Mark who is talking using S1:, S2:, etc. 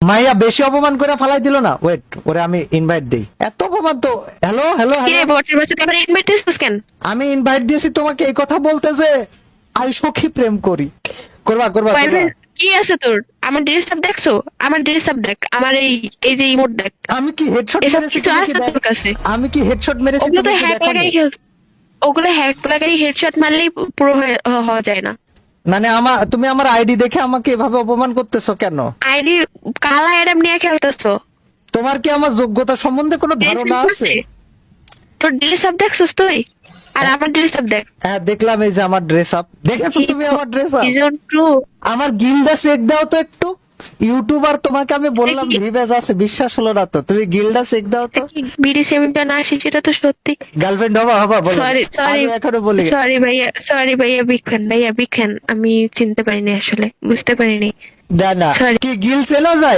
S1: মাইয়া বেশি অপমান করে ফালাই দিল না। ওয়েট, ওরে আমি ইনভাইট দেই। এত অপমান তো। হ্যালো হ্যালো
S2: কি রে
S1: হ্যালো,
S2: বটের বাচ্চা তুই আবার ইনভাইট দিছিস কেন?
S1: আমি ইনভাইট দিয়েছি তোমাকে এই কথা বলতে যে আমি সখী প্রেম করি। করবা করবা করবা।
S2: কি আছে তোর? আমার ড্রেস আপ দেখছো? আমার ড্রেস আপ দেখ, আমার এই এই যে ইমোট দেখ।
S1: আমি কি হেডশট
S2: এসব
S1: মেরেছি
S2: কিছু
S1: তুমি কি
S2: আছে
S1: দেখ?
S2: তোর কাছে?
S1: আমি কি হেডশট মেরেছি
S2: ওগুলো তো
S1: তুমি কি
S2: হ্যাক
S1: দেখো?
S2: লাগাই ওগুলো হ্যাক লাগাই হেডশট মারলেই পুরো হওয়া যায় না।
S1: মানে তুমি আমার আইডি দেখে আমাকে এভাবে অপমান করতেছো কেন?
S2: আইডি কালা অ্যাডাম নিয়ে খেলতেছো?
S1: তোমার কি আমার যোগ্যতা সম্বন্ধে কোনো ধারণা আছে?
S2: তোর ড্রেস আপ দেখছিস তুই? আর আমার ড্রেস আপ দেখ।
S1: হ্যাঁ দেখলাম, এই যে আমার ড্রেস আপ দেখেছো তুমি? আমার ড্রেস আপ,
S2: সিজন 2
S1: আমার গিল্ডা চেক দাও তো একটু। ইউটিউবার তোমাকে আমি বললাম রিভেজ আছে, বিশ্বাস হলো না তো। তুমি গিল্ডা চেক দাও তো।
S2: বিডি 7 আসি, যেটা তো সত্যি।
S1: গার্লফ্রেন্ড হবা হবা বলো।
S2: সরি সরি
S1: আমি এখনো বলি
S2: সরি ভাইয়া বিগ ফ্যান। আমি চিনতে পারিনি, আসলে বুঝতে পারিনি।
S1: না না,
S2: Sorry.
S1: কি গিল চেনা যায়?